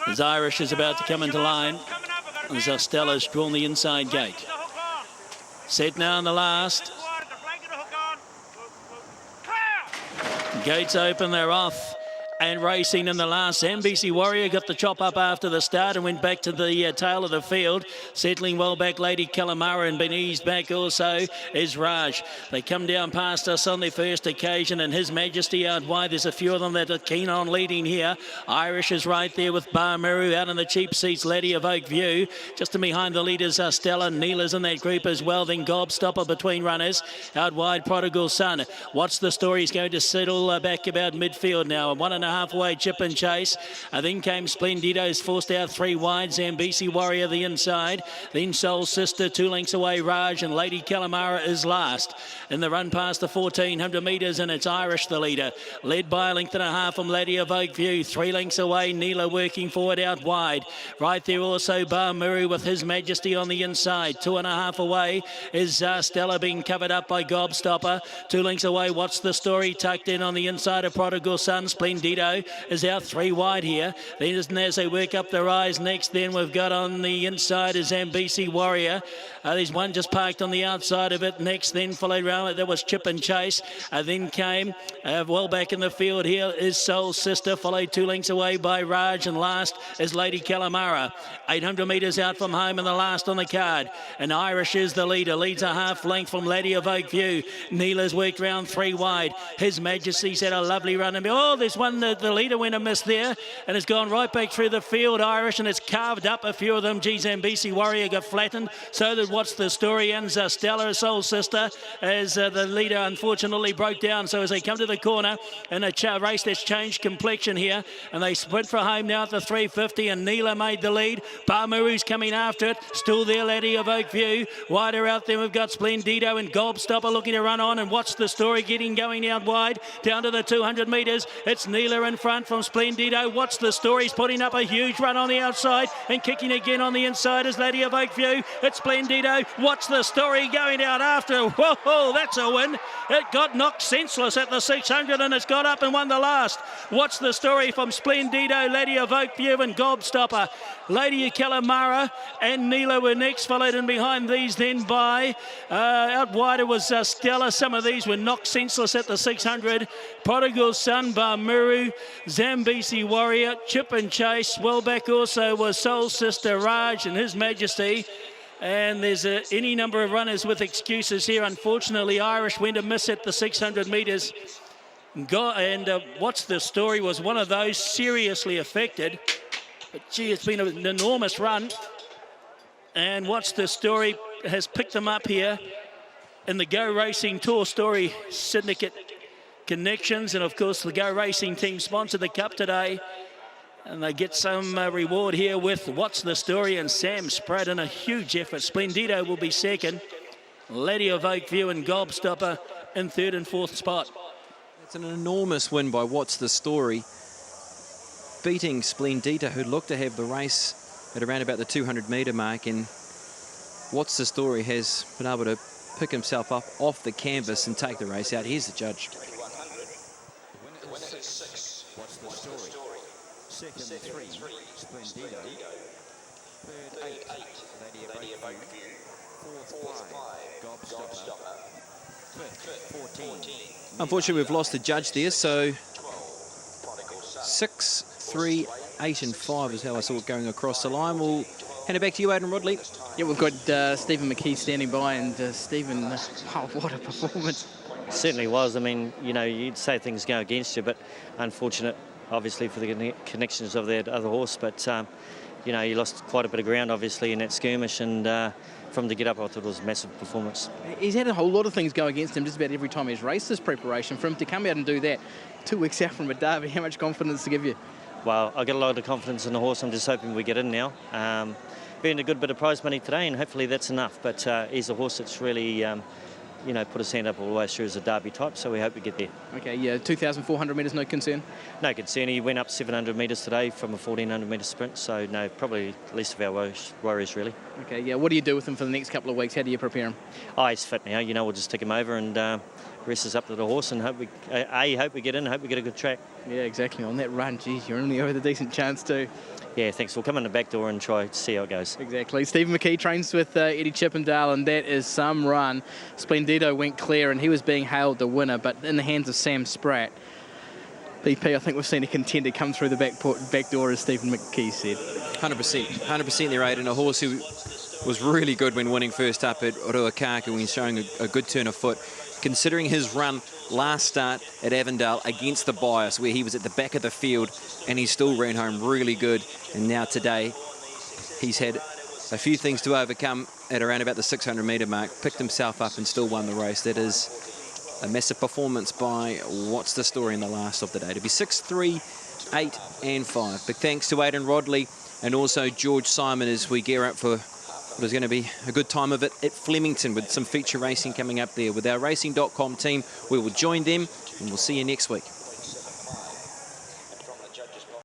As Irish is about to come into line, as Stella's drawn the inside gate. Set now in the last. Gates open, they're off. And racing in the last. NBC Warrior got the chop up after the start and went back to the tail of the field. Settling well back, Lady Calamara, and been eased back also is Raj. They come down past us on their first occasion, and His Majesty out wide. There's a few of them that are keen on leading here. Irish is right there with Barmeru out in the cheap seats. Lady of Oak View. Just in behind the leaders are Stella. Neela's in that group as well. Then Gobstopper between runners. Out wide, Prodigal Son. What's the story? He's going to settle back about midfield now. 1.5 away, Chip and Chase. Then came Splendido's forced out 3 wide. Zambesi Warrior the inside. Then Soul Sister 2 lengths away. Raj and Lady Calamara is last. In the run past the 1400 metres, and it's Irish the leader. Led by 1.5 lengths from Lady of Oak View. 3 lengths away. Neela working forward out wide. Right there also Barmuru with His Majesty on the inside. 2.5 away is Stella being covered up by Gobstopper. 2 lengths away. What's the story? Tucked in on the inside of Prodigal Son. Splendido is out 3 wide here. Then as they work up the rise next, then we've got on the inside is Zambesi Warrior. There's one just parked on the outside of it. Next then followed round, that was Chip and Chase. Then came well back in the field here is Soul Sister, followed 2 lengths away by Raj, and last is Lady Calamara. 800 metres out from home and the last on the card. And Irish is the leader, leads a half length from Lady of Oak View. Neela's worked round 3 wide. His Majesty's had a lovely run. And oh, there's one that the leader went amiss there and has gone right back through the field, Irish, and it's carved up a few of them. Zambesi Warrior got flattened. So that What's the Story ends Stella, Soul Sister, as the leader unfortunately broke down. So as they come to the corner in a race that's changed complexion here, and they sprint for home now at the 350, and Neela made the lead. Barmuru's coming after it. Still there, Lady of Oak View. Wider out there, we've got Splendido and Gobstopper looking to run on, and What's the Story getting going out wide down to the 200 metres. It's Neela in front from Splendido. What's the Story? He's putting up a huge run on the outside and kicking again on the inside is Lady of Oak View. It's Splendido. What's the Story going out after? Whoa, that's a win. It got knocked senseless at the 600 and it's got up and won the last. What's the Story from Splendido, Lady of Oak View and Gobstopper. Lady Calamara and Neela were next, followed in behind these then by out wider was Stella. Some of these were knocked senseless at the 600. Prodigal Son, Barmuru, Zambesi Warrior, Chip and Chase. Well back also was Soul Sister, Raj and His Majesty. And there's any number of runners with excuses here. Unfortunately, Irish went amiss at the 600 metres. What's the Story was one of those seriously affected. But gee, it's been an enormous run. And What's the Story has picked them up here in the Go Racing Tour Story Syndicate Connections. And of course, the Go Racing team sponsored the Cup today. And they get some reward here with What's the Story and Sam Spratt in a huge effort. Splendido will be second. Lady of Oak View and Gobstopper in 3rd and 4th spot. It's an enormous win by What's the Story, beating Splendido, who looked to have the race at around about the 200 metre mark. And What's the Story has been able to pick himself up off the canvas and take the race out. Here's the judge. The winner is 6. What's the Story? Second 3, Splendido. Third 8, Lady of Oak View. Fourth 5, Gobstopper. Fifth 14. Unfortunately, we've lost the judge there, so 6, 3, 8 and 5 is how I saw it going across the line. We'll hand it back to you, Aidan Rodley. Yeah, we've got Stephen McKee standing by, and Stephen, oh, what a performance. Certainly was. I mean, you know, you'd say things go against you, but unfortunate, obviously, for the connections of that other horse. But, you know, you lost quite a bit of ground, obviously, in that skirmish. And from the get-up, I thought it was a massive performance. He's had a whole lot of things go against him just about every time he's raced this preparation. For him to come out and do that 2 weeks out from a derby, how much confidence to give you? Well, I get a lot of confidence in the horse. I'm just hoping we get in now. Earned a good bit of prize money today, and hopefully that's enough. But he's a horse that's really... you know, put his hand up all the way through as a derby type, so we hope we get there. Okay, yeah, 2,400 metres, no concern? No concern. He went up 700 metres today from a 1,400 metre sprint, so no, probably least of our worries, really. Okay, yeah, what do you do with him for the next couple of weeks? How do you prepare him? Oh, he's fit now. You know, we'll just take him over and rest is up to the horse, and hope we get in, hope we get a good track. Yeah, exactly. On that run, geez, you're only with a decent chance too. Yeah, thanks. We'll come in the back door and try to see how it goes. Exactly. Stephen McKee trains with Eddie Chippendale, and that is some run. Splendido went clear, and he was being hailed the winner, but in the hands of Sam Spratt. BP, I think we've seen a contender come through the back door, as Stephen McKee said. 100% there, Aidan. A horse who was really good when winning first up at Ruakaka when he's showing a good turn of foot. Considering his run last start at Avondale against the bias, where he was at the back of the field and he still ran home really good. And now today, he's had a few things to overcome at around about the 600 metre mark, picked himself up and still won the race. That is a massive performance by What's the Story in the last of the day. To be 6-3, 8 and 5. Big thanks to Aidan Rodley and also George Simon as we gear up for what is going to be a good time of it at Flemington, with some feature racing coming up there. With our racing.com team, we will join them and we'll see you next week.